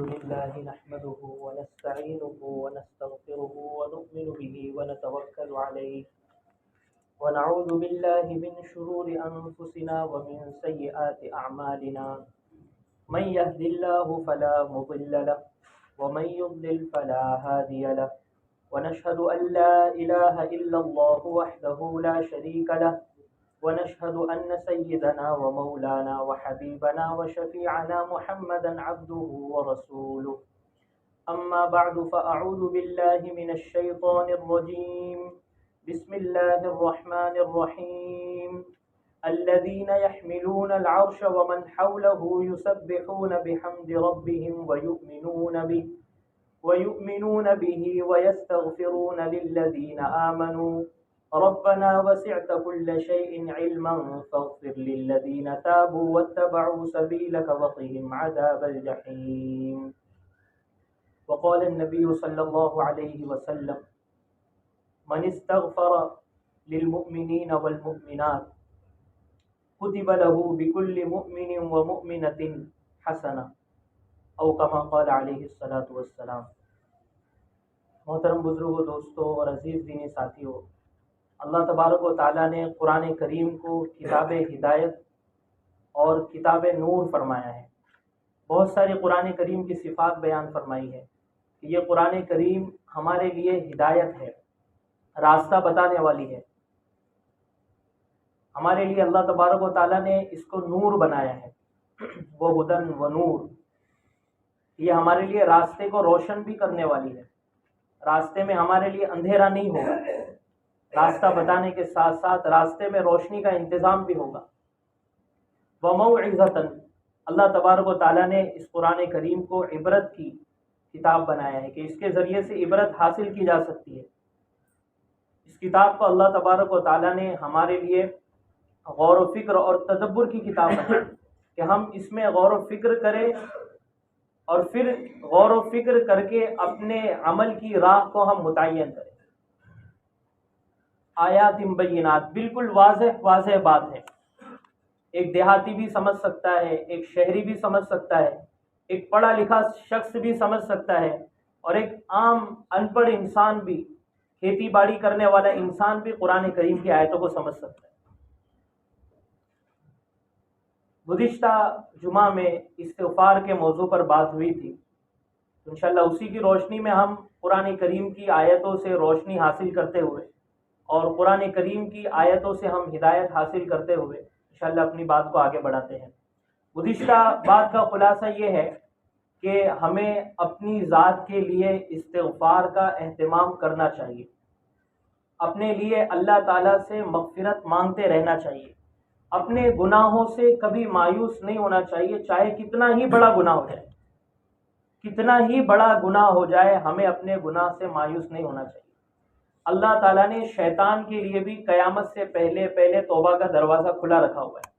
لله نحمده ونستعينه ونستغفره ونؤمن به ونتوكل عليه ونعوذ بالله من شرور أنفسنا ومن سيئات أعمالنا من يهد الله فلا مضل له ومن يضلل فلا هادي له ونشهد أن لا إله إلا الله وحده لا شريك له ونشهد أن سيدنا ومولانا وحبيبنا وشفيعنا محمدا عبده ورسوله أما بعد فأعوذ بالله من الشيطان الرجيم بسم الله الرحمن الرحيم الذين يحملون العرش ومن حوله يسبحون بحمد ربهم ويؤمنون به ويستغفرون للذين آمنوا ربنا وسعت كل شيء علما فاغفر للذين تابوا واتبعوا سبيلك وقهم عذاب الجحيم وقال النبي صلى الله عليه وسلم من استغفر للمؤمنين والمؤمنات كتب له بكل مؤمن ومؤمنة حسنة او كما قال عليه الصلاة والسلام۔ محترم بزرگوں، دوستوں اور عزیز دینی ساتھیوں، اللہ تبارک و تعالیٰ نے قرآن کریم کو کتاب ہدایت اور کتاب نور فرمایا ہے۔ بہت ساری قرآن کریم کی صفات بیان فرمائی ہے کہ یہ قرآن کریم ہمارے لیے ہدایت ہے، راستہ بتانے والی ہے۔ ہمارے لیے اللہ تبارک و تعالیٰ نے اس کو نور بنایا ہے، وہ ہدن و نور، یہ ہمارے لیے راستے کو روشن بھی کرنے والی ہے۔ راستے میں ہمارے لیے اندھیرا نہیں ہوگا، راستہ بتانے کے ساتھ ساتھ راستے میں روشنی کا انتظام بھی ہوگا۔ وَمَوْعِظَةً، اللہ تبارک و تعالیٰ نے اس قرآن کریم کو عبرت کی کتاب بنایا ہے کہ اس کے ذریعے سے عبرت حاصل کی جا سکتی ہے۔ اس کتاب کو اللہ تبارک و تعالیٰ نے ہمارے لیے غور و فکر اور تدبر کی کتاب بنائی کہ ہم اس میں غور و فکر کریں اور پھر غور و فکر کر کے اپنے عمل کی راہ کو ہم متعین کریں۔ آیات بینات، بالکل واضح بات ہے، ایک دیہاتی بھی سمجھ سکتا ہے، ایک شہری بھی سمجھ سکتا ہے، ایک پڑھا لکھا شخص بھی سمجھ سکتا ہے، اور ایک عام ان پڑھ انسان بھی، کھیتی باڑی کرنے والا انسان بھی قرآن کریم کی آیتوں کو سمجھ سکتا ہے۔ گزشتہ جمعہ میں استغفار کے موضوع پر بات ہوئی تھی، انشاءاللہ اسی کی روشنی میں ہم قرآن کریم کی آیتوں سے روشنی حاصل کرتے ہوئے اور قرآن کریم کی آیتوں سے ہم ہدایت حاصل کرتے ہوئے انشاءاللہ اپنی بات کو آگے بڑھاتے ہیں۔ گزشتہ بات کا خلاصہ یہ ہے کہ ہمیں اپنی ذات کے لیے استغفار کا اہتمام کرنا چاہیے، اپنے لیے اللہ تعالیٰ سے مغفرت مانگتے رہنا چاہیے، اپنے گناہوں سے کبھی مایوس نہیں ہونا چاہیے، چاہے کتنا ہی بڑا گناہ ہو جائے، کتنا ہی بڑا گناہ ہو جائے، ہمیں اپنے گناہ سے مایوس نہیں ہونا چاہیے۔ اللہ تعالیٰ نے شیطان کے لیے بھی قیامت سے پہلے توبہ کا دروازہ کھلا رکھا ہوا ہے۔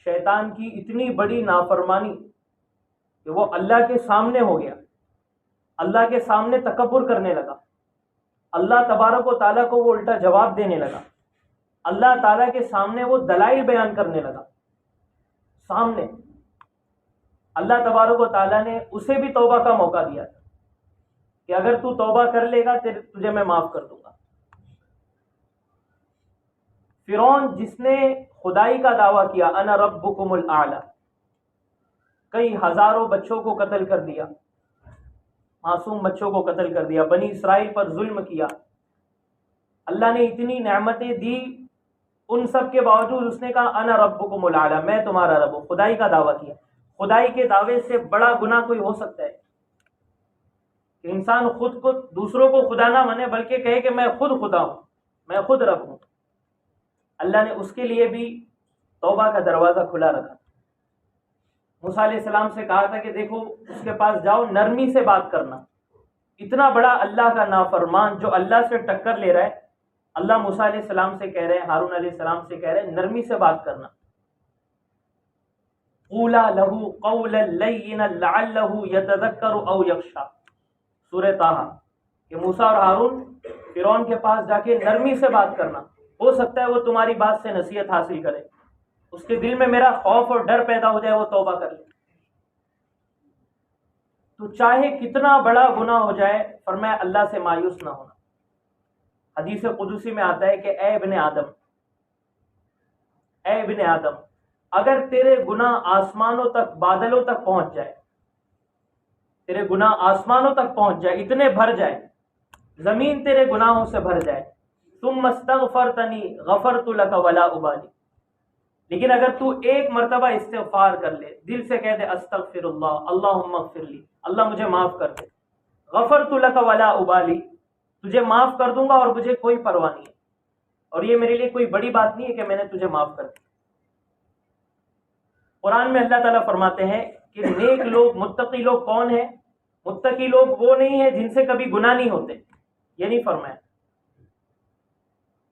شیطان کی اتنی بڑی نافرمانی کہ وہ اللہ کے سامنے ہو گیا، اللہ کے سامنے تکبر کرنے لگا، اللہ تبارک و تعالیٰ کو وہ الٹا جواب دینے لگا، اللہ تعالیٰ کے سامنے وہ دلائل بیان کرنے لگا۔ سامنے اللہ تبارک و تعالیٰ نے اسے بھی توبہ کا موقع دیا تھا کہ اگر تو توبہ کر لے گا تجھے میں معاف کر دوں گا۔ فرعون جس نے خدائی کا دعویٰ کیا، انا ربکم الاعلی، کئی ہزاروں بچوں کو قتل کر دیا، معصوم بچوں کو قتل کر دیا، بنی اسرائیل پر ظلم کیا، اللہ نے اتنی نعمتیں دی، ان سب کے باوجود اس نے کہا انا ربکم الاعلی، میں تمہارا رب ہوں، خدائی کا دعویٰ کیا۔ خدائی کے دعوے سے بڑا گناہ کوئی ہو سکتا ہے کہ انسان خود کو، دوسروں کو خدا نہ مانے بلکہ کہے کہ میں خود خدا ہوں، میں خود رب ہوں۔ اللہ نے اس کے لیے بھی توبہ کا دروازہ کھلا رکھا۔ موسیٰ علیہ السلام سے کہا تھا کہ دیکھو اس کے پاس جاؤ، نرمی سے بات کرنا۔ اتنا بڑا اللہ کا نافرمان جو اللہ سے ٹکر لے رہا ہے، اللہ موسیٰ علیہ السلام سے کہہ رہے ہیں، ہارون علیہ السلام سے کہہ رہے ہیں نرمی سے بات کرنا۔ قولا لہ قولا لینا لعلہ یتذکر او یخشی، سورہ طٰہٰ، کہ موسیٰ اور ہارون فرعون کے پاس جا کے نرمی سے بات کرنا، ہو سکتا ہے وہ تمہاری بات سے نصیحت حاصل کرے، اس کے دل میں میرا خوف اور ڈر پیدا ہو جائے، وہ توبہ کر لے۔ تو چاہے کتنا بڑا گناہ ہو جائے، فرمایا اللہ سے مایوس نہ ہونا۔ حدیث قدسی میں آتا ہے کہ اے ابن آدم، اے ابن آدم، اگر تیرے گناہ آسمانوں تک، بادلوں تک پہنچ جائے، تیرے گناہ آسمانوں تک پہنچ جائے، اتنے بھر جائے، زمین تیرے گناہوں سے بھر جائے، ثم استغفرتنی غفرت لک ولا ابالی، لیکن اگر تو ایک مرتبہ استغفار کر لے، دل سے کہہ دے استغفر اللہ، اللہم اغفر لی، اللہ مجھے معاف کر دے، غفرت لک ولا ابالی، تجھے معاف کر دوں گا اور مجھے کوئی پرواہ نہیں ہے، اور یہ میرے لیے کوئی بڑی بات نہیں ہے کہ میں نے تجھے معاف کر دیا۔ قرآن میں اللہ تعالیٰ فرماتے ہیں کہ نیک لوگ، متقی لوگ کون ہیں؟ متقی لوگ وہ نہیں ہیں جن سے کبھی گناہ نہیں ہوتے، یہ نہیں فرمایا،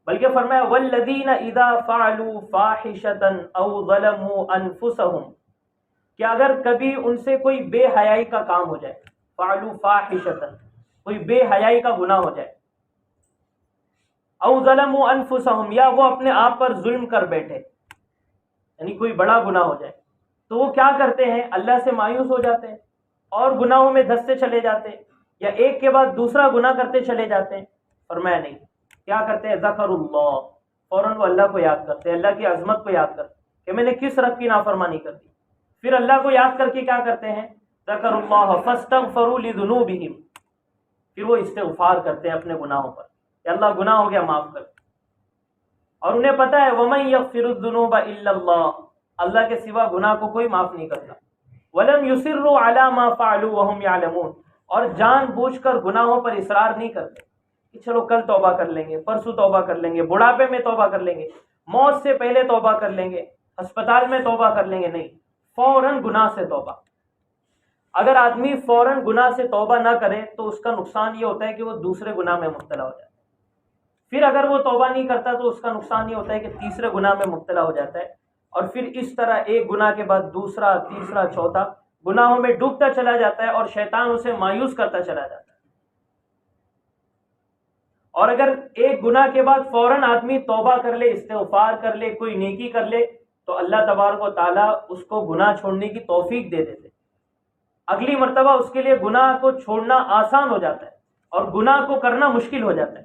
بلکہ فرمایا والذین اذا فعلوا فاحشۃ او ظلموا انفسهم، کہ اگر کبھی ان سے کوئی بے حیائی کا کام ہو جائے، فعلوا فاحشۃ، کوئی بے حیائی کا گناہ ہو جائے، او ظلموا انفسهم، یا وہ اپنے آپ پر ظلم کر بیٹھے، یعنی کوئی بڑا گناہ ہو جائے، تو وہ کیا کرتے ہیں؟ اللہ سے مایوس ہو جاتے ہیں اور گناہوں میں دھستے چلے جاتے ہیں، یا ایک کے بعد دوسرا گناہ کرتے چلے جاتے ہیں؟ فرمایا نہیں، کیا کرتے ہیں؟ ذکر اللہ، فوراً وہ اللہ کو یاد کرتے ہیں، اللہ کی عظمت کو یاد کرتے ہیں کہ میں نے کس رب کی نافرمانی کر دی، پھر اللہ کو یاد کر کے کیا کرتے ہیں؟ ذکر اللہ فاستغفروا لذنوبہم، پھر وہ استغفار کرتے ہیں اپنے گناہوں پر کہ اللہ گناہ ہو گیا معاف کر، اور انہیں پتہ ہے وَمَن يَغْفِرُ الذُّنُوبَ إِلَّا اللَّهُ، اللہ کے سوا گناہ کو کوئی معاف نہیں کرتا، وَلَمْ يُصِرُّوا عَلَى مَا فَعَلُوا وَهُمْ يَعْلَمُونَ، اور جان بوجھ کر گناہوں پر اصرار نہیں کرتے کہ چلو کل توبہ کر لیں گے، پرسوں توبہ کر لیں گے، بڑھاپے میں توبہ کر لیں گے، موت سے پہلے توبہ کر لیں گے، ہسپتال میں توبہ کر لیں گے، نہیں، فوراً گناہ سے توبہ۔ اگر آدمی فوراً گناہ سے توبہ نہ کرے تو اس کا نقصان یہ ہوتا ہے کہ وہ دوسرے گناہ میں مبتلا ہو جاتا ہے، پھر اگر وہ توبہ نہیں کرتا تو اس کا نقصان یہ ہوتا ہے کہ تیسرے گناہ میں مبتلا ہو جاتا ہے، اور پھر اس طرح ایک گناہ کے بعد دوسرا، تیسرا، چوتھا، گناہوں میں ڈوبتا چلا جاتا ہے اور شیطان اسے مایوس کرتا چلا جاتا ہے۔ اور اگر ایک گناہ کے بعد فوراً آدمی توبہ کر لے، استغفار کر لے، کوئی نیکی کر لے، تو اللہ تبارک و تعالیٰ اس کو گناہ چھوڑنے کی توفیق دے دیتے، اگلی مرتبہ اس کے لیے گناہ کو چھوڑنا آسان ہو جاتا ہے اور گناہ کو کرنا مشکل ہو جاتا ہے۔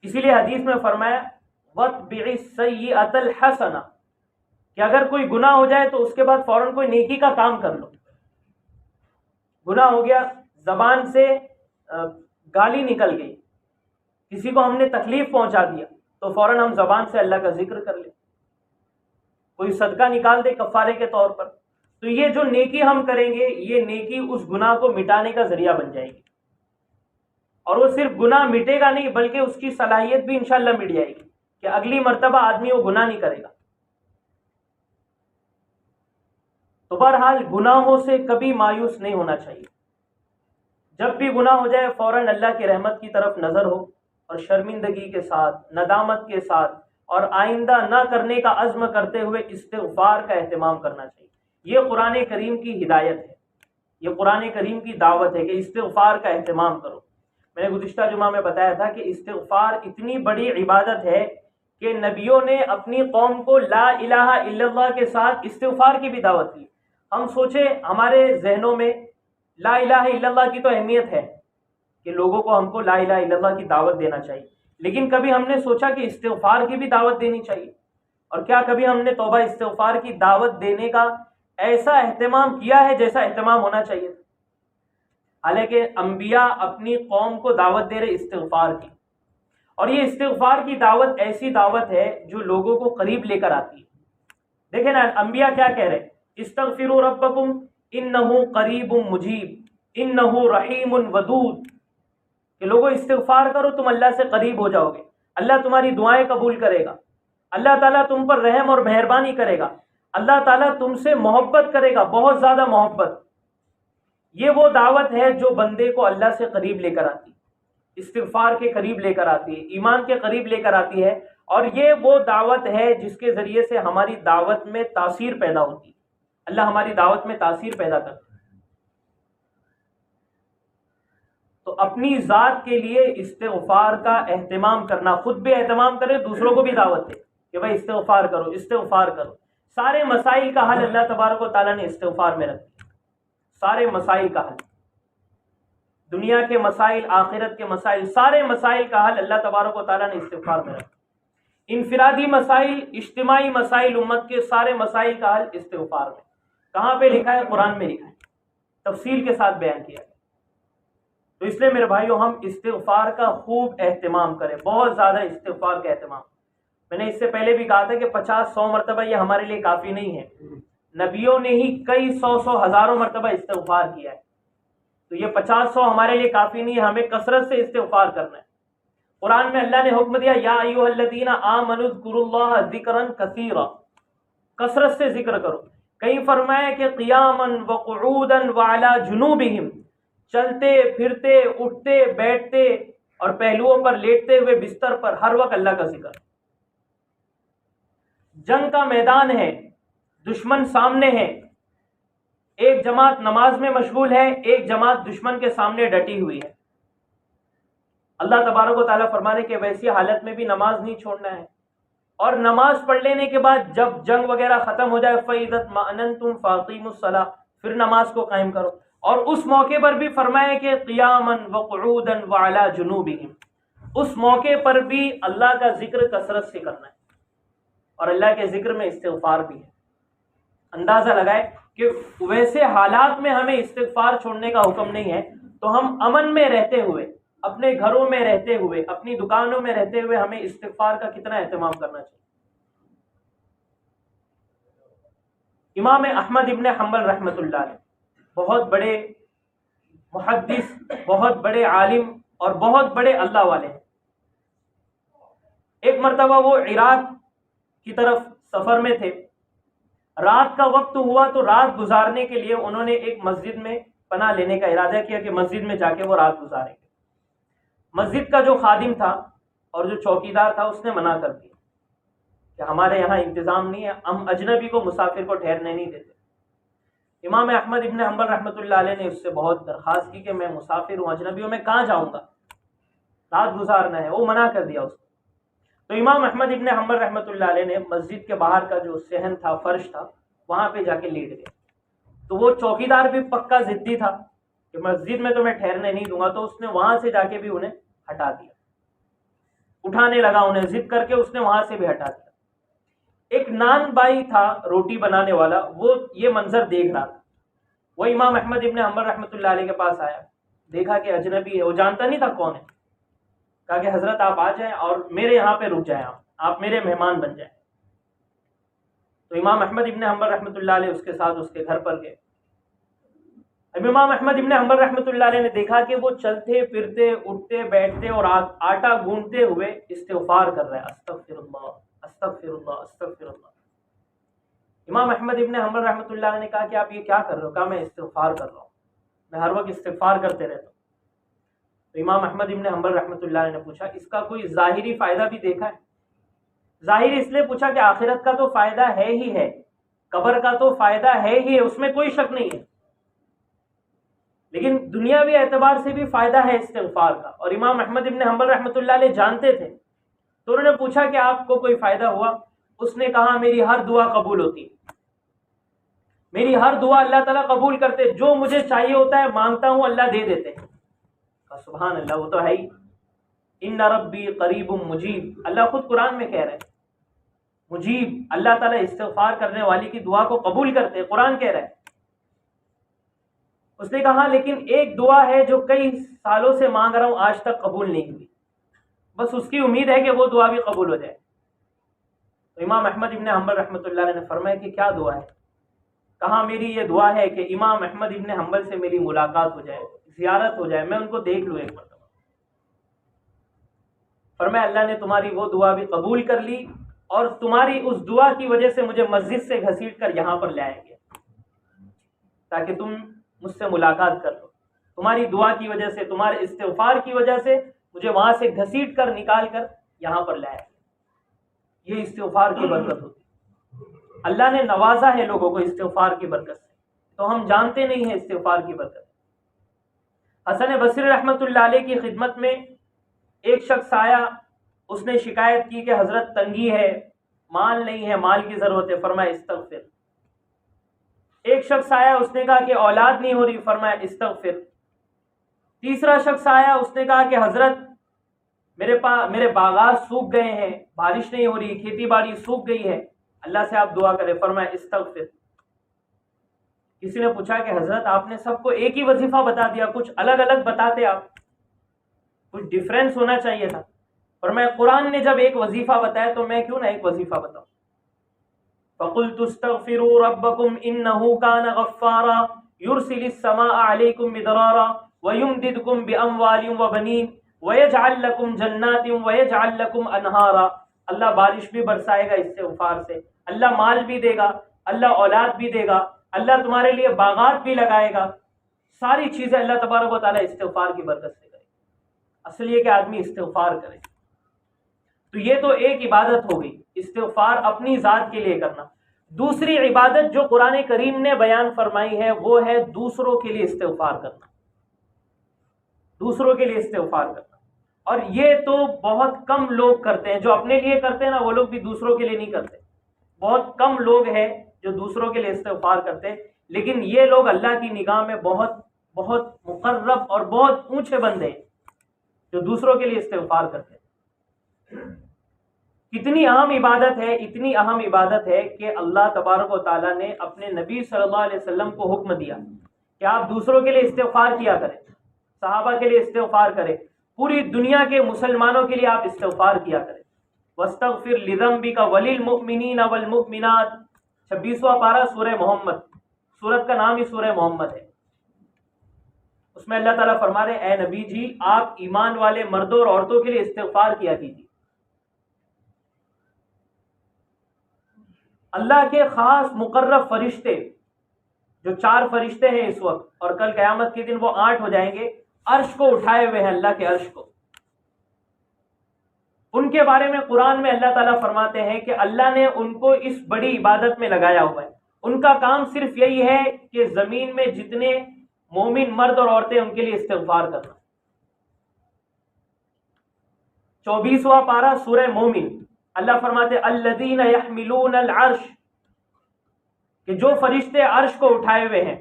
اسی لیے حدیث میں فرمایا وَاتْبِعِ السَّيِّئَةَ الْحَسَنَةَ، کہ اگر کوئی گناہ ہو جائے تو اس کے بعد فوراً کوئی نیکی کا کام کر لو۔ گناہ ہو گیا، زبان سے گالی نکل گئی، کسی کو ہم نے تکلیف پہنچا دیا، تو فوراً ہم زبان سے اللہ کا ذکر کر لیں، کوئی صدقہ نکال دے کفارے کے طور پر، تو یہ جو نیکی ہم کریں گے، یہ نیکی اس گناہ کو مٹانے کا ذریعہ بن جائے گی، اور وہ صرف گناہ مٹے گا نہیں بلکہ اس کی صلاحیت بھی انشاءاللہ مٹ جائے گی کہ اگلی مرتبہ آدمی وہ گناہ نہیں کرے گا۔ تو بہرحال گناہوں سے کبھی مایوس نہیں ہونا چاہیے، جب بھی گناہ ہو جائے فوراً اللہ کی رحمت کی طرف نظر ہو، اور شرمندگی کے ساتھ، ندامت کے ساتھ، اور آئندہ نہ کرنے کا عزم کرتے ہوئے استغفار کا اہتمام کرنا چاہیے۔ یہ قرآن کریم کی ہدایت ہے، یہ قرآن کریم کی دعوت ہے کہ استغفار کا اہتمام کرو۔ میں نے گزشتہ جمعہ میں بتایا تھا کہ استغفار اتنی بڑی عبادت ہے کہ نبیوں نے اپنی قوم کو لا الہ الا اللہ کے ساتھ استغفار کی بھی دعوت دی۔ ہم سوچیں ہمارے ذہنوں میں لا الہ الا اللہ کی تو اہمیت ہے کہ لوگوں کو ہم کو لا الہ الا اللہ کی دعوت دینا چاہیے، لیکن کبھی ہم نے سوچا کہ استغفار کی بھی دعوت دینی چاہیے؟ اور کیا کبھی ہم نے توبہ استغفار کی دعوت دینے کا ایسا اہتمام کیا ہے جیسا اہتمام ہونا چاہیے؟ حالانکہ انبیاء اپنی قوم کو دعوت دے رہے استغفار کی، اور یہ استغفار کی دعوت ایسی دعوت ہے جو لوگوں کو قریب لے کر آتی ہے۔ دیکھیں نا انبیاء کیا کہہ رہے، استغفروا ربکم انہ قریب مجیب انہ رحیم ودود، کہ لوگوں استغفار کرو، تم اللہ سے قریب ہو جاؤ گے، اللہ تمہاری دعائیں قبول کرے گا، اللہ تعالیٰ تم پر رحم اور مہربانی کرے گا، اللہ تعالیٰ تم سے محبت کرے گا، بہت زیادہ محبت۔ یہ وہ دعوت ہے جو بندے کو اللہ سے قریب لے کر آتی، استغفار کے قریب لے کر آتی ہے، ایمان کے قریب لے کر آتی ہے، اور یہ وہ دعوت ہے جس کے ذریعے سے ہماری دعوت میں تاثیر پیدا ہوتی ہے، اللہ ہماری دعوت میں تاثیر پیدا کرتا ہے۔ تو اپنی ذات کے لیے استغفار کا اہتمام کرنا، خود بھی اہتمام کرے، دوسروں کو بھی دعوت دے کہ بھائی استغفار کرو، استغفار کرو۔ سارے مسائل کا حل اللہ تبارک و تعالیٰ نے استغفار میں رکھ دیا، سارے مسائل کا حل۔ دنیا کے مسائل، آخرت کے مسائل، سارے مسائل کا حل اللہ تبارک و تعالیٰ نے استغفار میں رکھا۔ انفرادی مسائل، اجتماعی مسائل، امت کے سارے مسائل کا حل استغفار میں۔ کہاں پہ لکھا ہے؟ قرآن میں لکھا ہے، تفصیل کے ساتھ بیان کیا ہے۔ تو اس لیے میرے بھائیوں، ہم استغفار کا خوب اہتمام کریں، بہت زیادہ استغفار کا اہتمام۔ میں نے اس سے پہلے بھی کہا تھا کہ 50-100 مرتبہ یہ ہمارے لیے کافی نہیں ہے، نبیوں نے ہی کئی سو ہزاروں مرتبہ استغفار کیا ہے، تو یہ 50-100 ہمارے لیے کافی نہیں ہے، ہمیں کثرت سے استغفار کرنا ہے۔ قرآن میں اللہ نے حکم دیا یا ایھا الذین آمنوا اذکروا اللہ ذکرا کثیرا، کثرت سے ذکر کرو۔ کہیں فرمایا کہ قیاما وقعودا وعلی جنوبہم، چلتے پھرتے، اٹھتے بیٹھتے اور پہلوؤں پر لیٹتے ہوئے بستر پر ہر وقت اللہ کا ذکر۔ جنگ کا میدان ہے، دشمن سامنے ہے، ایک جماعت نماز میں مشغول ہے، ایک جماعت دشمن کے سامنے ڈٹی ہوئی ہے۔ اللہ تبارک و تعالیٰ فرمانے کہ ویسی حالت میں بھی نماز نہیں چھوڑنا ہے، اور نماز پڑھ لینے کے بعد جب جنگ وغیرہ ختم ہو جائے فَإِذَا اطْمَأْنَنْتُمْ فَأَقِیمُوا الصَّلَاةَ، پھر نماز کو قائم کرو۔ اور اس موقع پر بھی فرمایا کہ قیاما وقعودا وعلی جنوبہم، اس موقع پر بھی اللہ کا ذکر کثرت سے کرنا ہے، اور اللہ کے ذکر میں استغفار بھی ہے۔ اندازہ لگائے کہ ویسے حالات میں ہمیں استغفار چھوڑنے کا حکم نہیں ہے، تو ہم امن میں رہتے ہوئے، اپنے گھروں میں رہتے ہوئے، اپنی دکانوں میں رہتے ہوئے ہمیں استغفار کا کتنا اہتمام کرنا چاہیے۔ امام احمد ابن حنبل رحمۃ اللہ علیہ بہت بڑے محدث، بہت بڑے عالم اور بہت بڑے اللہ والے ہیں۔ ایک مرتبہ وہ عراق کی طرف سفر میں تھے، رات کا وقت ہوا تو رات گزارنے کے لیے انہوں نے ایک مسجد میں پناہ لینے کا ارادہ کیا کہ مسجد میں جا کے وہ رات گزاریں گے۔ مسجد کا جو خادم تھا اور جو چوکیدار تھا اس نے منع کر دیا کہ ہمارے یہاں انتظام نہیں ہے، ہم اجنبی کو، مسافر کو ٹھہرنے نہیں دیتے۔ امام احمد ابن حنبل رحمۃ اللہ علیہ نے اس سے بہت درخواست کی کہ میں مسافر ہوں، اجنبی ہوں، میں کہاں جاؤں گا، رات گزارنا ہے، وہ منع کر دیا اس کو۔ تو امام احمد ابن حنبل رحمۃ اللہ علیہ نے مسجد کے باہر کا جو صحن تھا، فرش تھا، وہاں پہ جا کے لیٹ گئے۔ تو وہ چوکیدار بھی پکا ضدی تھا کہ مسجد میں تو میں ٹھہرنے نہیں دوں گا، تو اس نے وہاں سے جا کے بھی انہیں ہٹا دیا، اٹھانے لگا انہیں، ضد کر کے اس نے وہاں سے بھی ہٹا دیا۔ ایک نان بائی تھا روٹی بنانے والا، وہ یہ منظر دیکھ رہا تھا، وہ امام احمد ابن حنبل رحمۃ اللہ علیہ کے پاس آیا، دیکھا کہ اجنبی ہے، وہ جانتا نہیں تھا کون ہے، کہا کہ حضرت آپ آ جائیں اور میرے یہاں پہ رک جائیں، آپ میرے مہمان بن جائیں۔ تو امام احمد ابن حنبل رحمۃ اللہ علیہ اس کے ساتھ اس کے گھر پر گئے۔ اب امام احمد ابن حنبل رحمۃ اللہ علیہ نے دیکھا کہ وہ چلتے پھرتے، اٹھتے بیٹھتے اور آٹا گوندتے ہوئے استغفار کر رہا ہے، استغفر اللہ استغفر اللہ استغفر اللہ۔ امام احمد ابن حنبل رحمۃ اللہ علیہ نے کہا کہ آپ یہ کیا کر رہے ہو؟ کہا میں استغفار کر رہا ہوں، میں ہر وقت استغفار کرتے رہتا ہوں۔ تو امام احمد ابن حنبل رحمۃ اللہ علیہ نے پوچھا اس کا کوئی ظاہری فائدہ بھی دیکھا ہے؟ ظاہر اس لیے پوچھا کہ آخرت کا تو فائدہ ہے ہی ہے، قبر کا تو فائدہ ہے ہی ہے، اس میں کوئی شک نہیں ہے، لیکن دنیاوی اعتبار سے بھی فائدہ ہے استغفار کا، اور امام احمد ابن حنبل رحمۃ اللہ علیہ جانتے تھے۔ تو انہوں نے پوچھا کہ آپ کو کوئی فائدہ ہوا؟ اس نے کہا میری ہر دعا قبول ہوتی، میری ہر دعا اللہ تعالیٰ قبول کرتے، جو مجھے چاہیے ہوتا ہے مانگتا ہوں اللہ دے دیتے ہیں۔ سبحان اللہ، وہ تو ہے ہی، ان ربی قریب مجیب، اللہ خود قرآن میں کہہ رہے ہیں مجیب، اللہ تعالیٰ استغفار کرنے والی کی دعا کو قبول کرتے ہیں، قرآن کہہ رہا ہے۔ اس نے کہا لیکن ایک دعا ہے جو کئی سالوں سے مانگ رہا ہوں، آج تک قبول نہیں ہوئی، بس اس کی امید ہے کہ وہ دعا بھی قبول ہو جائے۔ تو امام احمد ابن حنبل رحمۃ اللہ علیہ نے فرمایا کہ کیا دعا ہے؟ کہا میری یہ دعا ہے کہ امام احمد ابن حنبل سے میری ملاقات ہو جائے، زیارت ہو جائے، میں ان کو دیکھ لوں ایک مرتبہ۔ فرمایا اللہ نے تمہاری وہ دعا بھی قبول کر لی، اور تمہاری اس دعا کی وجہ سے مجھے مسجد سے گھسیٹ کر یہاں پر لے آئیں گے تاکہ تم مجھ سے ملاقات کر لو، تمہاری دعا کی وجہ سے، تمہارے استغفار کی وجہ سے مجھے وہاں سے گھسیٹ کر نکال کر یہاں پر لائے۔ یہ استغفار کی برکت ہوتی ہے، اللہ نے نوازا ہے لوگوں کو استغفار کی برکت سے، تو ہم جانتے نہیں ہیں استغفار کی برکت۔ حسن بصری رحمۃ اللہ علیہ کی خدمت میں ایک شخص آیا، اس نے شکایت کی کہ حضرت تنگی ہے، مال نہیں ہے، مال کی ضرورت ہے، فرمایا استغفر۔ ایک شخص آیا، اس نے کہا کہ اولاد نہیں ہو رہی، فرمایا استغفر۔ تیسرا شخص آیا، اس نے کہا کہ حضرت میرے باغات سوکھ گئے ہیں، بارش نہیں ہو رہی، کھیتی باڑی سوکھ گئی ہے، اللہ سے آپ دعا کریں۔ فرمایا استغفر۔ کسی نے پوچھا کہ حضرت آپ نے سب کو ایک ہی وظیفہ بتا دیا، کچھ الگ الگ بتاتے، آپ کچھ ڈفرینس ہونا چاہیے تھا۔ فرمایا قرآن نے جب ایک وظیفہ بتایا تو میں کیوں نہ ایک وظیفہ بتاؤں۔ فَقُلْتُ اسْتَغْفِرُوا رَبَّكُمْ إِنَّهُ كَانَ غَفَّارًا يُرْسِلِ السَّمَاءَ عَلَيْكُمْ مِدْرَارًا وَيُمْدِدْكُمْ بِأَمْوَالٍ وَبَنِينَ وَيَجْعَلْ لَكُمْ جَنَّاتٍ وَيَجْعَلْ لَكُمْ أَنْهَارًا۔ اللہ بارش بھی برسائے گا استغفار سے، اللہ مال بھی دے گا، اللہ اولاد بھی دے گا، اللہ تمہارے لیے باغات بھی لگائے گا، ساری چیزیں اللہ تبارک و تعالیٰ استغفار کی برکت سے کرے۔ اصل یہ کہ آدمی استغفار کرے۔ تو یہ تو ایک عبادت ہو گئی، استغفار اپنی ذات کے لیے کرنا۔ دوسری عبادت جو قرآن کریم نے بیان فرمائی ہے وہ ہے دوسروں کے لیے استغفار کرنا، دوسروں کے لیے استغفار کرنا۔ اور یہ تو بہت کم لوگ کرتے ہیں، جو اپنے لیے کرتے ہیں نا وہ لوگ بھی دوسروں کے لیے نہیں کرتے۔ بہت کم لوگ ہیں جو دوسروں کے لیے استغفار کرتے ہیں، لیکن یہ لوگ اللہ کی نگاہ میں بہت بہت مقرب اور بہت اونچے بندے ہیں جو دوسروں کے لیے استغفار کرتے ہیں۔ کتنی اہم عبادت ہے، اتنی اہم عبادت ہے کہ اللہ تبارک و تعالیٰ نے اپنے نبی صلی اللہ علیہ وسلم کو حکم دیا کہ آپ دوسروں کے لیے استغفار کیا کریں، صحابہ کے لیے استغفار کریں، پوری دنیا کے مسلمانوں کے لیے آپ استغفار کیا کریں۔ وَاسْتَغْفِرْ لِذَنْبِكَ وَلِلْمُؤْمِنِينَ وَالْمُؤْمِنَاتِ، 26واں پارہ سورہ محمد، سورت کا نام ہی سورہ محمد ہے۔ اس میں اللہ تعالیٰ فرما رہے ہیں اے نبی جی آپ ایمان والے مردوں اور عورتوں کے لیے استغفار کیا کیجیے۔ اللہ کے خاص مقرب فرشتے جو 4 فرشتے ہیں اس وقت، اور کل قیامت کے دن وہ 8 ہو جائیں گے، عرش کو اٹھائے ہوئے ہیں، اللہ کے عرش کو۔ ان کے بارے میں قرآن میں اللہ تعالیٰ فرماتے ہیں کہ اللہ نے ان کو اس بڑی عبادت میں لگایا ہوا ہے۔ ان کا کام صرف یہی ہے کہ زمین میں جتنے مومن مرد اور عورتیں ان کے لیے استغفار کرنا۔ 24واں پارہ سورہ مومن، اللہ فرماتے الذین یحملون العرش، کہ جو فرشتے عرش کو اٹھائے ہوئے ہیں،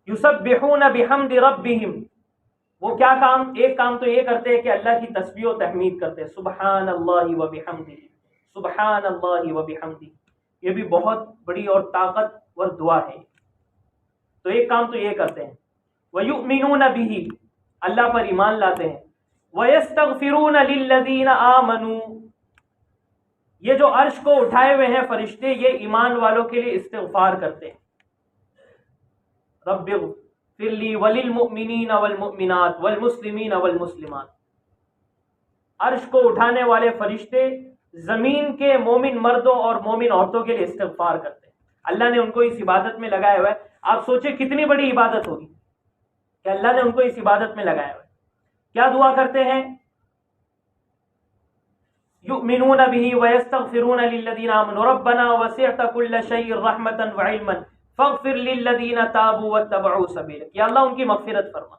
یسبحون بحمد ربہم، وہ کیا کام، ایک کام تو یہ کرتے ہیں کہ اللہ کی تسبیح و تحمید کرتے ہیں، سبحان اللہ و بحمدہ، سبحان اللہ و بحمدہ۔ یہ بھی بہت بڑی اور طاقتور دعا ہے۔ تو ایک کام تو یہ کرتے ہیں، وَيُؤْمِنُونَ بِهِ، اللہ پر ایمان لاتے ہیں، وَيَسْتَغْفِرُونَ لِلَّذِينَ آمَنُوا، یہ جو عرش کو اٹھائے ہوئے ہیں فرشتے، یہ ایمان والوں کے لیے استغفار کرتے ہیں، رب اغفر لی وللمؤمنین والمؤمنات والمسلمین والمسلمات۔ عرش کو اٹھانے والے فرشتے زمین کے مومن مردوں اور مومن عورتوں کے لیے استغفار کرتے ہیں۔ اللہ نے ان کو اس عبادت میں لگایا ہوا ہے۔ آپ سوچیں کتنی بڑی عبادت ہوگی کہ اللہ نے ان کو اس عبادت میں لگایا ہوا ہے۔ کیا دعا کرتے ہیں؟ یؤمنون به ویستغفرون للذین آمنوا ربنا وسعت كل شیء رحمتا وعلما فاغفر للذین تابوا واتبعوا سبیلک، یا اللہ ان کی مغفرت فرما،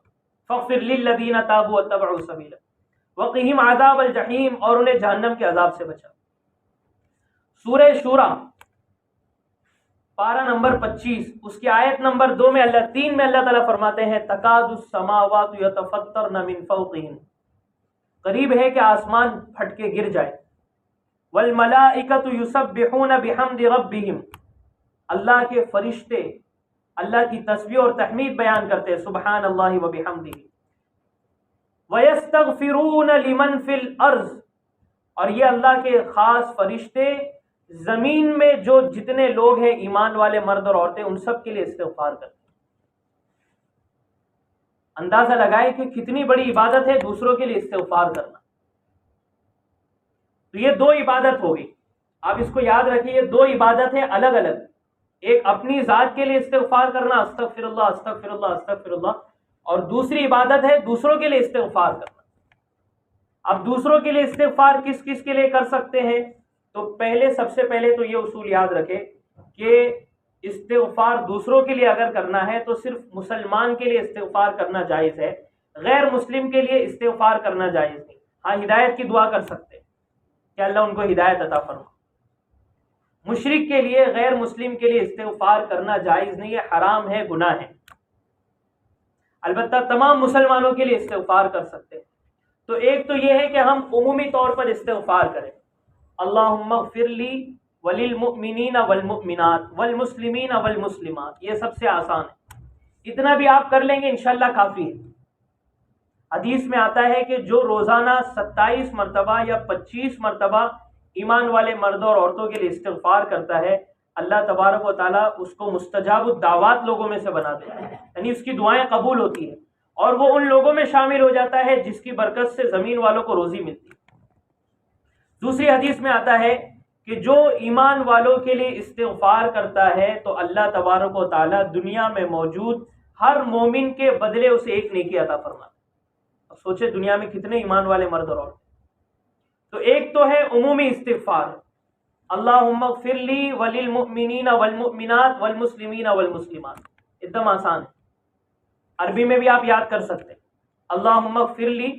فاغفر للذین تابوا واتبعوا سبیلک وقہم عذاب الجحیم، اور انہیں جہنم کے عذاب سے بچا۔ سورہ شورى پارہ نمبر 25 اس کی آیت نمبر 2 میں اللہ 3 میں اللہ تعالیٰ فرماتے ہیں تکاد السماوات یتفطرن من فوقہن، قریب ہے کہ آسمان پھٹ کے گر جائے، والملائکۃ یسبحون بحمد ربہم، اللہ کے فرشتے اللہ کی تسبیح اور تحمید بیان کرتے ہیں، سبحان اللہ و بحمدہ، ویستغفرون لمن فی الارض، اور یہ اللہ کے خاص فرشتے زمین میں جو جتنے لوگ ہیں ایمان والے مرد اور عورتیں ان سب کے لیے استغفار کرتے ہیں۔ اندازہ لگائے کہ کتنی بڑی عبادت ہے دوسروں کے لیے استغفار کرنا۔ تو یہ 2 عبادت ہوگی، آپ اس کو یاد رکھیے، یہ 2 عبادت ہیں الگ الگ، ایک اپنی ذات کے لیے استغفار کرنا، استغفر اللہ استغفر اللہ استغفر اللہ، اور دوسری عبادت ہے دوسروں کے لیے استغفار کرنا۔ اب دوسروں کے لیے استغفار کس کس کے لیے کر سکتے ہیں؟ تو سب سے پہلے تو یہ اصول یاد رکھے کہ استغفار دوسروں کے لیے اگر کرنا ہے تو صرف مسلمان کے لیے استغفار کرنا جائز ہے، غیر مسلم کے لیے استغفار کرنا جائز نہیں۔ ہاں ہدایت کی دعا کر سکتے ہیں کہ اللہ ان کو ہدایت عطا فرما۔ مشرک کے لیے، غیر مسلم کے لیے استغفار کرنا جائز نہیں ہے، حرام ہے، گناہ ہے۔ البتہ تمام مسلمانوں کے لیے استغفار کر سکتے ہیں۔ تو ایک تو یہ ہے کہ ہم عمومی طور پر استغفار کریں، اللہم اغفر لی وللمؤمنین والمؤمنات والمسلمین والمسلمات، یہ سب سے آسان ہے، اتنا بھی آپ کر لیں گے انشاءاللہ کافی ہے۔ حدیث میں آتا ہے کہ جو روزانہ 27 مرتبہ یا 25 مرتبہ ایمان والے مردوں اور عورتوں کے لیے استغفار کرتا ہے، اللہ تبارک و تعالیٰ اس کو مستجاب الدعوات لوگوں میں سے بنا دیتا ہے، یعنی اس کی دعائیں قبول ہوتی ہیں اور وہ ان لوگوں میں شامل ہو جاتا ہے جس کی برکت سے زمین والوں کو روزی ملتی ہے۔ دوسری حدیث میں آتا ہے کہ جو ایمان والوں کے لیے استغفار کرتا ہے تو اللہ تبارک و تعالیٰ دنیا میں موجود ہر مومن کے بدلے اسے ایک نیکی عطا فرماتا ہے۔ اب سوچے دنیا میں کتنے ایمان والے مرد اور عورت۔ تو ایک تو ہے عمومی استغفار، اللہم اغفر لی وللمؤمنین والمؤمنات والمسلمین والمسلمات، ایک دم آسان ہے، عربی میں بھی آپ یاد کر سکتے ہیں، اللہم اغفر لی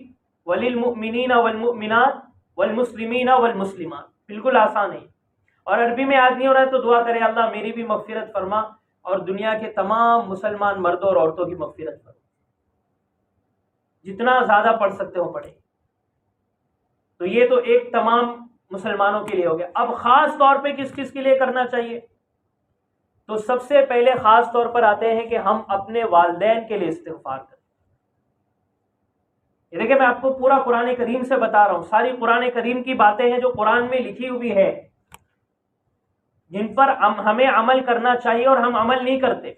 وللمؤمنین والمؤمنات والمسلمین والمسلمات، بالکل آسان ہے۔ اور عربی میں یاد نہیں ہو رہا ہے تو دعا کرے اللہ میری بھی مغفرت فرما اور دنیا کے تمام مسلمان مردوں اور عورتوں کی مغفرت فرما، جتنا زیادہ پڑھ سکتے ہو پڑھیں۔ تو یہ تو ایک تمام مسلمانوں کے لیے ہو گیا۔ اب خاص طور پہ کس کس کے لیے کرنا چاہیے؟ تو سب سے پہلے خاص طور پر آتے ہیں کہ ہم اپنے والدین کے لیے استغفار کریں۔ یہ دیکھیں میں آپ کو پورا قرآن کریم سے بتا رہا ہوں، ساری قرآن کریم کی باتیں ہیں جو قرآن میں لکھی ہوئی ہے، جن پر ہمیں عمل کرنا چاہیے اور ہم عمل نہیں کرتے۔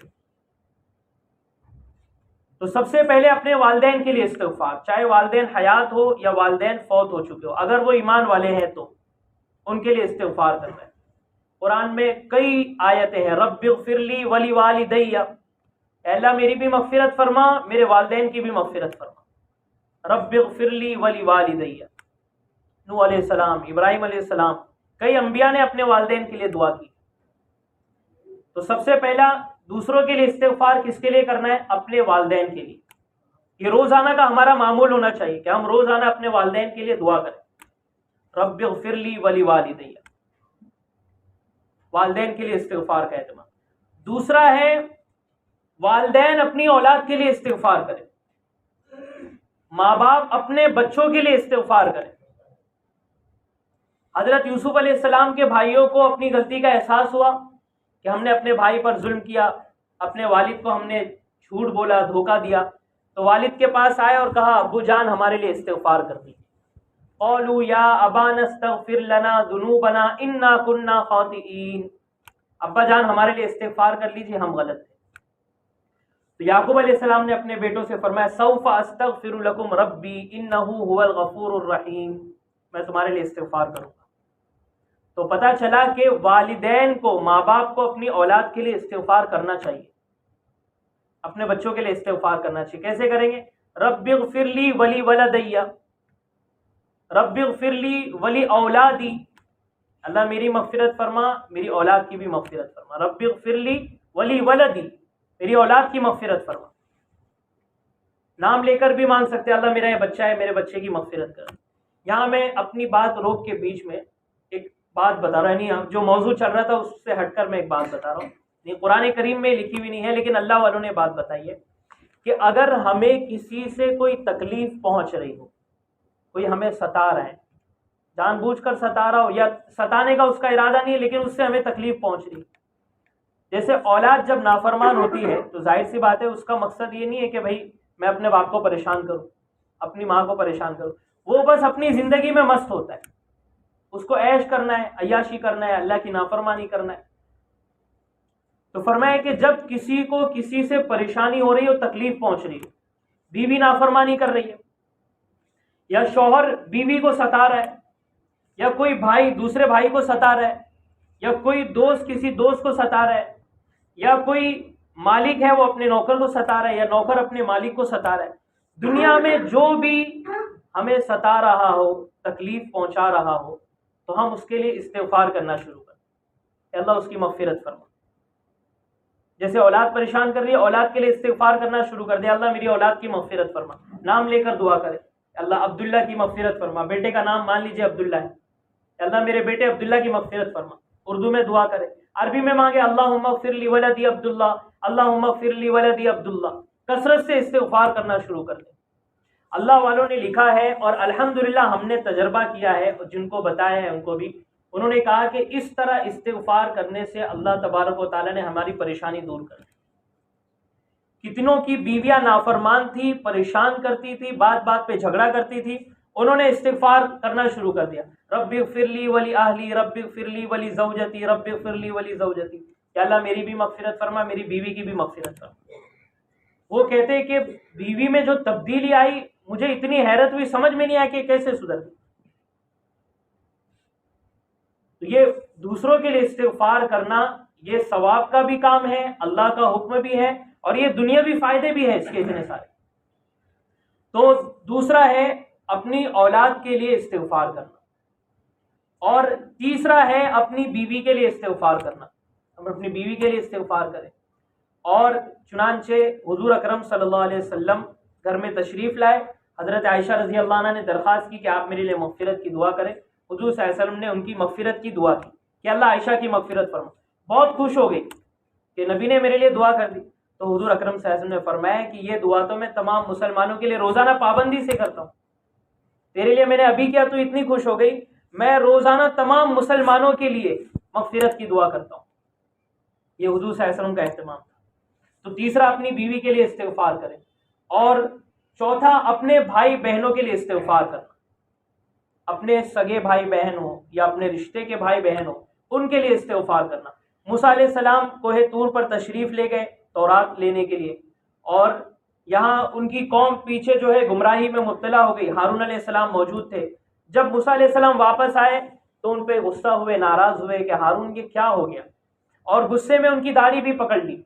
تو سب سے پہلے اپنے والدین کے لیے استغفار، چاہے والدین حیات ہو یا والدین فوت ہو چکے ہو، اگر وہ ایمان والے ہیں تو ان کے لیے استغفار کرنا ہے۔ قرآن میں کئی آیتیں ہیں، رب اغفر لی ولی والدی، اے اللہ میری بھی مغفرت فرما، میرے والدین کی بھی مغفرت فرما، رب اغفر لی ولی والدی۔ نوح علیہ السلام، ابراہیم علیہ السلام، کئی انبیاء نے اپنے والدین کے لیے دعا کی۔ تو سب سے پہلا دوسروں کے لیے استغفار کس کے لیے کرنا ہے؟ اپنے والدین کے لیے۔ یہ روزانہ کا ہمارا معمول ہونا چاہیے کہ ہم روزانہ اپنے والدین کے لیے دعا کریں، رب اغفر لی ولی والدی، والدین کے لیے استغفار کا اہتمام۔ دوسرا ہے والدین اپنی اولاد کے لیے استغفار کریں، ماں باپ اپنے بچوں کے لیے استغفار کریں۔ حضرت یوسف علیہ السلام کے بھائیوں کو اپنی غلطی کا احساس ہوا کہ ہم نے اپنے بھائی پر ظلم کیا، اپنے والد کو ہم نے جھوٹ بولا، دھوکہ دیا، تو والد کے پاس آئے اور کہا ابو جان ہمارے لیے استغفار کر دیجیے۔ قولوا یا ابانا استغفر لنا ذنوبنا انا كنا خاطئین، ابا جان ہمارے لیے استغفار کر لیجیے، ہم غلط تھے۔ تو یعقوب علیہ السلام نے اپنے بیٹوں سے فرمایا سوف استغفر لکم ربی انہ هو الغفور الرحیم، میں تمہارے لیے استغفار کروں گا۔ تو پتہ چلا کہ والدین کو، ماں باپ کو اپنی اولاد کے لیے استغفار کرنا چاہیے، اپنے بچوں کے لیے استغفار کرنا چاہیے۔ کیسے کریں گے؟ رب اغفر لی ولی ولدی، رب اغفر لی ولی اولادی، اللہ میری مغفرت فرما، میری اولاد کی بھی مغفرت فرما، رب اغفر لی ولی ولدی، میری اولاد کی مغفرت فرما۔ نام لے کر بھی مانگ سکتے اللہ میرا یہ بچہ ہے، میرے بچے کی مغفرت کر۔ یہاں میں اپنی بات روک کے بیچ میں ایک بات بتا رہا ہوں، نہیں جو موضوع چل رہا تھا اس سے ہٹ کر میں ایک بات بتا رہا ہوں، نہیں قرآن کریم میں لکھی ہوئی نہیں ہے لیکن اللہ والوں نے بات بتائی ہے کہ اگر ہمیں کسی سے کوئی تکلیف پہنچ رہی ہو، کوئی ہمیں ستا رہا ہے، جان بوجھ کر ستا رہا ہو یا ستانے کا اس کا ارادہ نہیں ہے لیکن اس سے ہمیں تکلیف پہنچ رہی ہے، جیسے اولاد جب نافرمان ہوتی ہے تو ظاہر سی بات ہے اس کا مقصد یہ نہیں ہے کہ بھائی میں اپنے باپ کو پریشان کروں، اپنی ماں کو پریشان کروں، وہ بس اپنی زندگی میں مست ہوتا ہے، اس کو عیش کرنا ہے، عیاشی کرنا ہے، اللہ کی نافرمانی کرنا ہے۔ تو فرمایا کہ جب کسی کو کسی سے پریشانی ہو رہی ہو، تکلیف پہنچ رہی ہو، بیوی نافرمانی کر رہی ہے یا شوہر بیوی کو ستا رہا ہے یا کوئی بھائی دوسرے بھائی کو ستا رہا ہے یا کوئی دوست کسی دوست کو ستا رہا ہے یا کوئی مالک ہے وہ اپنے نوکر کو ستا رہا ہے یا نوکر اپنے مالک کو ستا رہا ہے، دنیا میں جو بھی ہمیں ستا رہا ہو، تکلیف پہنچا رہا ہو، تو ہم اس کے لیے استغفار کرنا شروع کریں کہ اللہ اس کی مغفرت فرما۔ جیسے اولاد پریشان کر رہی ہے، اولاد کے لیے استغفار کرنا شروع کر دے، اللہ میری اولاد کی مغفرت فرما، نام لے کر دعا کرے، اللہ عبداللہ کی مغفرت فرما، بیٹے کا نام مان لیجیے عبداللہ ہے، اللہ میرے بیٹے عبداللہ کی مغفرت فرما، اردو میں دعا کرے، عربی میں مانگے اللہم اغفر لی ولدی عبداللہ، اللہم اغفر لی ولدی عبداللہ، کثرت سے استغفار کرنا شروع کر دیں. اللہ والوں نے لکھا ہے اور الحمدللہ ہم نے تجربہ کیا ہے، اور جن کو بتایا ہے ان کو بھی، انہوں نے کہا کہ اس طرح استغفار کرنے سے اللہ تبارک و تعالیٰ نے ہماری پریشانی دور کر دی. کتنوں کی بیویاں نافرمان تھی، پریشان کرتی تھی، بات بات پہ جھگڑا کرتی تھی، انہوں نے استغفار کرنا شروع کر دیا. رب اغفر لی ولی اہلی، رب اغفر لی ولی زوجتی، رب اغفر لی ولی زوجتی. کہ اللہ میری بھی مغفرت فرما، میری بیوی کی بھی مغفرت فرما. وہ کہتے کہ بیوی میں جو تبدیلی آئی مجھے اتنی حیرت ہوئی، سمجھ میں نہیں آیا کہ کیسے سدھر گئی. تو یہ دوسروں کے لیے استغفار کرنا یہ ثواب کا بھی کام ہے، اللہ کا حکم بھی ہے، اور یہ دنیاوی فائدے بھی ہیں اس کے اتنے سارے. تو دوسرا ہے اپنی اولاد کے لیے استغفار کرنا، اور تیسرا ہے اپنی بیوی کے لیے استغفار کرنا. ہم اپنی بیوی کے لیے استغفار کریں. اور چنانچہ حضور اکرم صلی اللہ علیہ وسلم گھر میں تشریف لائے. حضرت عائشہ رضی اللہ عنہ نے درخواست کی کہ آپ میرے لیے مغفرت کی دعا کریں. حضور صلی اللہ علیہ وسلم نے ان کی مغفرت کی دعا کی کہ اللہ عائشہ کی مغفرت فرما. بہت خوش ہو گئی کہ نبی نے میرے لیے دعا کر دی. تو حضور اکرم صلی اللہ علیہ وسلم نے فرمایا کہ یہ دعا تو میں تمام مسلمانوں کے لیے روزانہ پابندی سے کرتا ہوں. تیرے لیے میں نے ابھی کیا، تو اتنی خوش ہو گئی، میں روزانہ تمام مسلمانوں کے لیے مغفرت کی دعا کرتا ہوں. یہ حضور صلی اللہ علیہ وسلم کا اہتمام تھا. تو تیسرا اپنی بیوی کے لیے استغفار کریں. اور چوتھا اپنے بھائی بہنوں کے لیے استغفار کرنا. اپنے سگے بھائی بہن ہو یا اپنے رشتے کے بھائی بہن ہو، ان کے لیے استغفار کرنا. موسیٰ علیہ السلام کوہ طور پر تشریف لے گئے تورات لینے کے لیے، اور یہاں ان کی قوم پیچھے جو ہے گمراہی میں مبتلا ہو گئی. ہارون علیہ السلام موجود تھے. جب موسیٰ علیہ السلام واپس آئے تو ان پہ غصہ ہوئے، ناراض ہوئے کہ ہارون یہ کیا ہو گیا، اور غصے میں ان کی داڑھی بھی پکڑ لی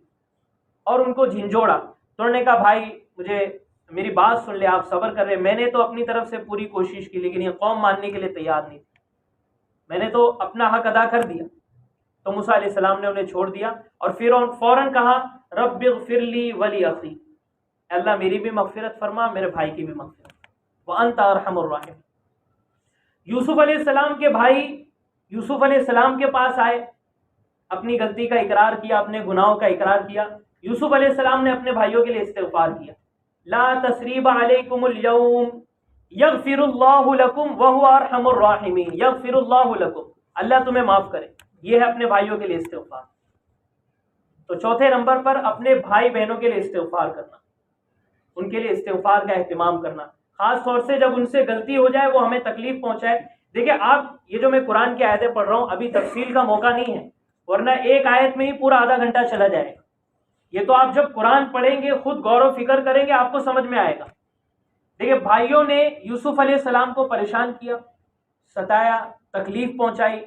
اور ان کو جھنجھوڑا. تو انہوں نے کہا بھائی مجھے میری بات سن لے، آپ صبر کر رہے، میں نے تو اپنی طرف سے پوری کوشش کی لیکن یہ قوم ماننے کے لیے تیار نہیں تھی، میں نے تو اپنا حق ادا کر دیا. تو موسیٰ علیہ السلام نے انہیں چھوڑ دیا، اور پھر فوراً کہا رب اغفر لی ولی اخی، اللہ میری بھی مغفرت فرما، میرے بھائی کی بھی مغفرت، وانت ارحم الراحمین. یوسف علیہ السلام کے بھائی یوسف علیہ السلام کے پاس آئے، اپنی غلطی کا اقرار کیا، اپنے گناہوں کا اقرار کیا. یوسف علیہ السلام نے اپنے بھائیوں کے لیے استغفار کیا. لا تثریب علیکم اليوم یغفر اللہ لکم وہو ارحم الراحمین، یغفر اللہ لکم، اللہ تمہیں معاف کرے. یہ ہے اپنے بھائیوں کے لیے استغفار. تو چوتھے نمبر پر اپنے بھائی بہنوں کے لیے استغفار کرنا، ان کے لیے استغفار کا اہتمام کرنا، خاص طور سے جب ان سے غلطی ہو جائے، وہ ہمیں تکلیف پہنچائے. دیکھیں آپ، یہ جو میں قرآن کی آیتیں پڑھ رہا ہوں ابھی تفصیل کا موقع نہیں ہے، ورنہ ایک آیت میں ہی پورا آدھا گھنٹہ چلا جائے گا. یہ تو آپ جب قرآن پڑھیں گے، خود غور و فکر کریں گے، آپ کو سمجھ میں آئے گا. دیکھیں بھائیوں نے یوسف علیہ السلام کو پریشان کیا، ستایا، تکلیف پہنچائی.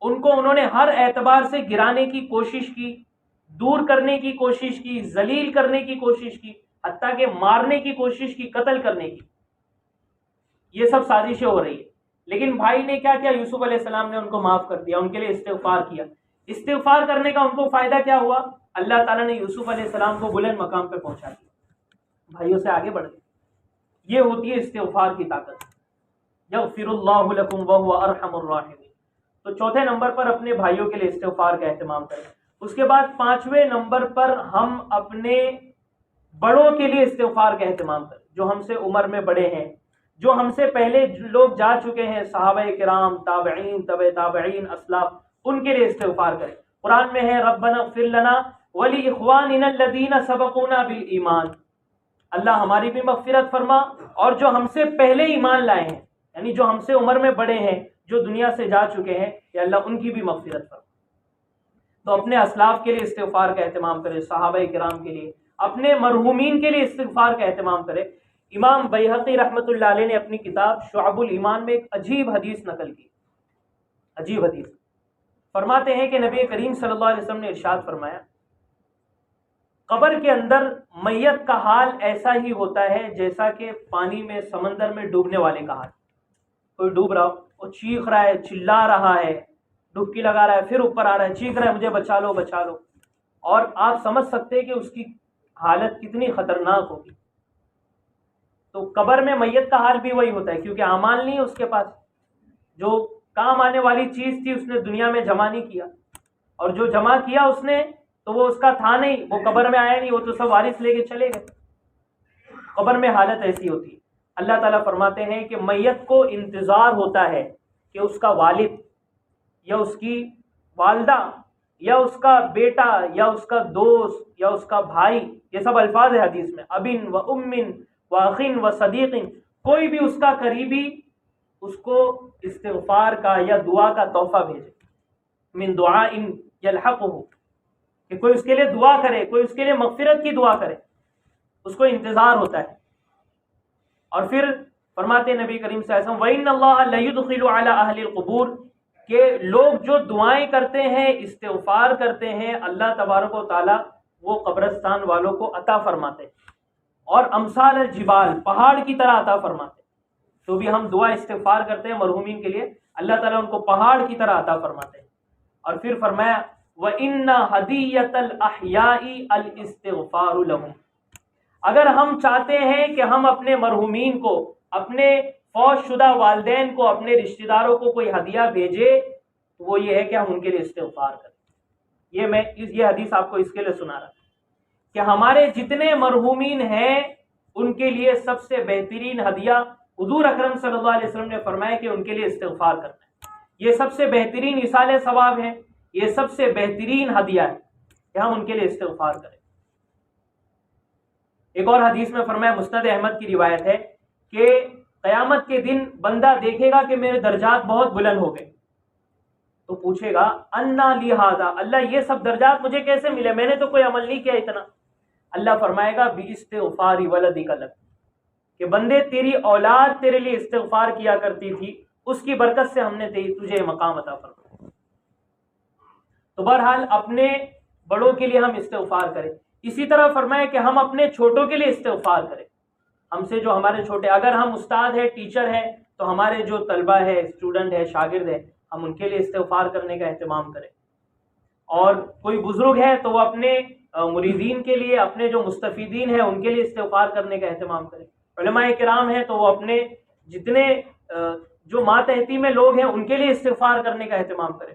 ان کو انہوں نے ہر اعتبار سے گرانے کی کوشش کی، دور کرنے کی کوشش کی، ذلیل کرنے کی کوشش کی، حتیٰ کہ مارنے کی کوشش کی، قتل کرنے کی. یہ سب سازشیں ہو رہی ہے. لیکن بھائی نے کیا کیا، یوسف علیہ السلام نے ان کو معاف کر دیا، ان کے لیے استغفار کیا. استغفار کرنے کا ان کو فائدہ کیا ہوا، اللہ تعالیٰ نے یوسف علیہ السلام کو بلند مقام پہ پہنچا دیا، بھائیوں سے آگے بڑھ گئے. یہ ہوتی ہے استغفار کی طاقت. یغفر اللہ لکم وہو ارحم الراحمین. تو چوتھے نمبر پر اپنے بھائیوں کے لیے استغفار کا اہتمام کریں. اس کے بعد پانچویں نمبر پر ہم اپنے بڑوں کے لیے استغفار کا اہتمام کریں، جو ہم سے عمر میں بڑے ہیں، جو ہم سے پہلے لوگ جا چکے ہیں، صحابہ کرام، تابعین، تبع تابعین، اسلاف، ان کے لیے استغفار کریں. قرآن میں ہے ربنا اغفر لنا ولاخواننا الذین سبقونا بالایمان، اللہ ہماری بھی مغفرت فرما، اور جو ہم سے پہلے ایمان لائے ہیں، یعنی جو ہم سے عمر میں بڑے ہیں، جو دنیا سے جا چکے ہیں، یا اللہ ان کی بھی مغفرت فرما. تو اپنے اسلاف کے لیے استغفار کا اہتمام کریں، صحابہ کرام کے لیے، اپنے مرحومین کے لیے استغفار کا اہتمام کریں. امام بیہقی رحمۃ اللہ علیہ نے اپنی کتاب شعب الایمان میں ایک عجیب حدیث نقل کی. عجیب حدیث. فرماتے ہیں کہ نبی کریم صلی اللہ علیہ وسلم نے ارشاد فرمایا، قبر کے اندر میت کا حال ایسا ہی ہوتا ہے جیسا کہ پانی میں، سمندر میں ڈوبنے والے کا حال. کوئی ڈوب رہا ہو، وہ چیخ رہا ہے، چلا رہا ہے، ڈبکی لگا رہا ہے، پھر اوپر آ رہا ہے، چیخ رہا ہے مجھے بچا لو بچا لو. اور آپ سمجھ سکتے ہیں کہ اس کی حالت کتنی خطرناک ہوگی. تو قبر میں میت کا حال بھی وہی ہوتا ہے، کیونکہ اعمال نہیں ہے اس کے پاس. جو کام آنے والی چیز تھی اس نے دنیا میں جمع نہیں کیا، اور جو جمع کیا اس نے تو وہ اس کا تھا نہیں، وہ قبر میں آیا نہیں، وہ تو سب وارث لے کے چلے گئے. قبر میں حالت ایسی ہوتی ہے، اللہ تعالیٰ فرماتے ہیں کہ میت کو انتظار ہوتا ہے کہ اس کا والد یا اس کی والدہ یا اس کا بیٹا یا اس کا دوست یا اس کا بھائی، یہ سب الفاظ ہے حدیث میں، ابن و امن و اخن و صدیق، کوئی بھی اس کا قریبی اس کو استغفار کا یا دعا کا تحفہ بھیجے، من دعاء یلحقہ، کہ کوئی اس کے لیے دعا کرے، کوئی اس کے لیے مغفرت کی دعا کرے، اس کو انتظار ہوتا ہے۔ اور پھر فرماتے نبی کریم صلی اللہ علیہ وسلم وَإِنَّ اللَّهَ لَيُدْخِلُ عَلَىٰ أَهْلِ الْقُبُورِ، کہ لوگ جو دعائیں کرتے ہیں، استغفار کرتے ہیں، اللہ تبارک و تعالیٰ وہ قبرستان والوں کو عطا فرماتے ہیں، اور امثال الجبال، پہاڑ کی طرح عطا فرماتے ہیں۔ تو بھی ہم دعا استغفار کرتے ہیں مرحومین کے لیے، اللہ تعالیٰ ان کو پہاڑ کی طرح عطا فرماتے ہیں۔ اور پھر فرمایا وَإِنَّ هَدِيَّةَ الْأَحْيَاءِ الْإِسْتِغْفَارُ لَهُمْ، اگر ہم چاہتے ہیں کہ ہم اپنے مرحومین کو، اپنے فوت شدہ والدین کو، اپنے رشتہ داروں کو کوئی ہدیہ بھیجے تو وہ یہ ہے کہ ہم ان کے لیے استغفار کریں۔ یہ حدیث آپ کو اس کے لیے سنا رہا کہ ہمارے جتنے مرحومین ہیں ان کے لیے سب سے بہترین ہدیہ حضور اکرم صلی اللہ علیہ وسلم نے فرمایا کہ ان کے لیے استغفار کرنا ہے۔ یہ سب سے بہترین ایصال ثواب ہے، یہ سب سے بہترین ہدیہ ہے کہ ہم ان کے لیے استغفار کریں۔ ایک اور حدیث میں فرمایا، مسند احمد کی روایت ہے کہ قیامت کے دن بندہ دیکھے گا کہ میرے درجات بہت بلند ہو گئے، تو پوچھے گا انا لی ھذا، اللہ یہ سب درجات مجھے کیسے ملے، میں نے تو کوئی عمل نہیں کیا اتنا۔ اللہ فرمائے گا باستغفار ولدک لک، کہ بندے تیری اولاد تیرے لیے استغفار کیا کرتی تھی، اس کی برکت سے ہم نے تجھے مقام عطا فرمایا۔ تو بہرحال اپنے بڑوں کے لیے ہم استغفار کریں، اسی طرح فرمایا کہ ہم اپنے چھوٹوں کے لیے استغفار کریں۔ ہم سے جو ہمارے چھوٹے، اگر ہم استاد ہے، ٹیچر ہے، تو ہمارے جو طلبہ ہے، اسٹوڈنٹ ہے، شاگرد ہے، ہم ان کے لیے استغفار کرنے کا اہتمام کریں۔ اور کوئی بزرگ ہے تو وہ اپنے مریدین کے لیے، اپنے جو مستفیدین ہیں ان کے لیے استغفار کرنے کا اہتمام کریں۔ علماء کرام ہیں تو وہ اپنے جتنے جو ماتحتی میں لوگ ہیں ان کے لیے استغفار کرنے کا اہتمام کریں۔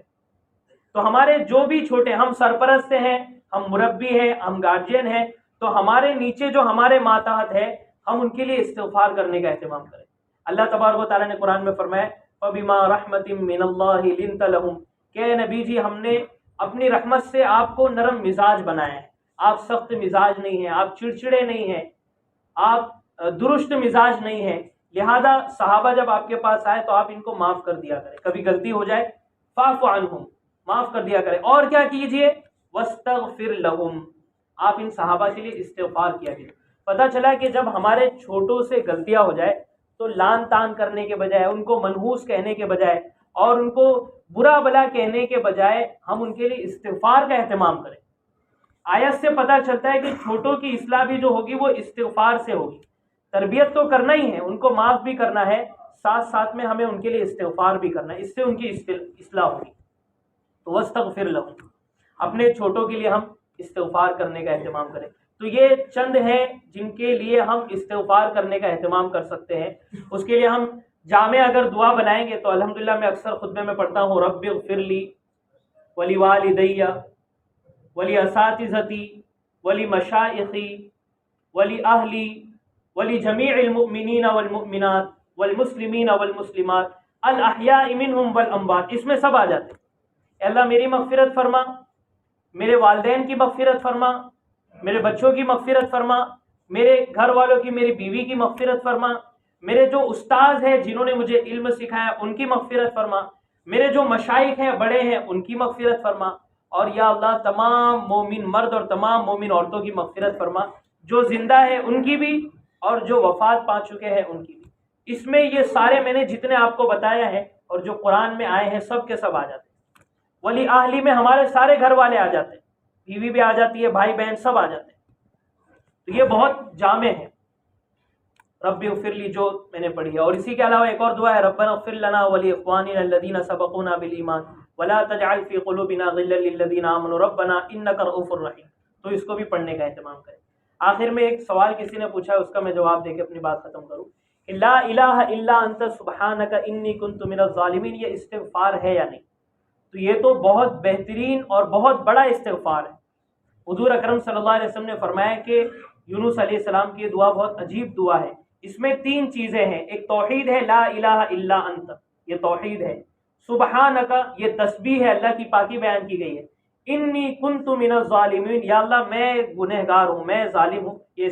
تو ہمارے جو بھی چھوٹے، ہم سرپرست ہیں، ہم مربی ہیں، ہم گارجین ہیں، تو ہمارے نیچے جو ہمارے ماتحت ہے ہم ان کے لیے استغفار کرنے کا اہتمام کریں۔ اللہ تبارک و تعالیٰ نے قرآن میں فرمایا فَبِمَا رَحْمَةٍ مِّنَ اللَّهِ لِنْتَ لَهُمْ، کہ نبی جی ہم نے اپنی رحمت سے آپ کو نرم مزاج بنایا ہے، آپ سخت مزاج نہیں ہیں، آپ چڑچڑے نہیں ہیں، آپ درست مزاج نہیں ہیں، لہذا صحابہ جب آپ کے پاس آئے تو آپ ان کو معاف کر دیا کریں، کبھی غلطی ہو جائے فاعف عنہم، معاف کر دیا کریں۔ اور کیا کیجئے واستغفر لہم، آپ ان صحابہ کے لیے استغفار کیا کیجئے۔ پتہ چلا کہ جب ہمارے چھوٹوں سے غلطیاں ہو جائے تو لان تان کرنے کے بجائے، ان کو منحوس کہنے کے بجائے اور ان کو برا بلا کہنے کے بجائے ہم ان کے لیے استغفار کا اہتمام کریں۔ آیت سے پتہ چلتا ہے کہ چھوٹوں کی اصلاح بھی جو ہوگی وہ استغفار سے ہوگی۔ تربیت تو کرنا ہی ہے، ان کو معاف بھی کرنا ہے، ساتھ ساتھ میں ہمیں ان کے لیے استغفار بھی کرنا ہے، اس سے ان کی اصلاح ہوگی۔ تو واستغفر لہم، اپنے چھوٹوں کے لیے ہم استغفار کرنے کا اہتمام کریں۔ تو یہ چند ہیں جن کے لیے ہم استغفار کرنے کا اہتمام کر سکتے ہیں۔ اس کے لیے ہم جامع اگر دعا بنائیں گے تو الحمدللہ میں اکثر خطبے میں پڑھتا ہوں رب اغفر لی ولوالدی ولاساتذتی ولمشائخی ولاہلی ولجمیع المؤمنین والمؤمنات والمسلمین والمسلمات الاحیاء منہم والاموات، اس میں سب آ جاتے ہیں۔ اے اللہ میری مغفرت فرما، میرے والدین کی مغفرت فرما، میرے بچوں کی مغفرت فرما، میرے گھر والوں کی، میری بیوی کی مغفرت فرما، میرے جو استاذ ہیں جنہوں نے مجھے علم سکھایا ان کی مغفرت فرما، میرے جو مشائخ ہیں، بڑے ہیں، ان کی مغفرت فرما، اور یا اللہ تمام مومن مرد اور تمام مومن عورتوں کی مغفرت فرما، جو زندہ ہیں ان کی بھی اور جو وفات پا چکے ہیں ان کی بھی۔ اس میں یہ سارے میں نے جتنے آپ کو بتایا ہے اور جو قرآن میں آئے ہیں سب کے سب آ جاتے ہیں۔ ولی اہلی میں ہمارے سارے گھر والے آ جاتے ہیں، بیوی بھی آ جاتی ہے، بھائی بہن سب آ جاتے ہیں۔ تو یہ بہت جامع ہے رب اغفر لی جو میں نے پڑھی ہے۔ اور اسی کے علاوہ ایک اور دعا ہے ربنا اغفر لنا ولاخواننا الذین سبقونا بالایمان ولا تجعل فی قلوبنا غلا للذین آمنوا ربنا انک رؤوف رحیم، تو اس کو بھی پڑھنے کا اہتمام کریں۔ آخر میں ایک سوال کسی نے پوچھا، اس کا میں جواب دے کے اپنی بات ختم کروں کہ لا الہ الا انت سبحانک انی کنت من الظالمین، یہ استغفار ہے یا نہیں؟ تو یہ تو بہت بہترین اور بہت بڑا استغفار ہے۔ حضور اکرم صلی اللہ علیہ وسلم نے فرمایا کہ یونس علیہ السلام کی یہ دعا بہت عجیب دعا ہے. اس میں 3 چیزیں ہیں. ایک توحید ہے، لا الہ الا انت، یہ توحید ہے. سبحانک، یہ تسبیح ہے، اللہ کی پاکی بیان کی گئی ہے. انی کنت من الظالمین، یا اللہ میں گنہگار ہوں، میں ظالم ہوں. یہ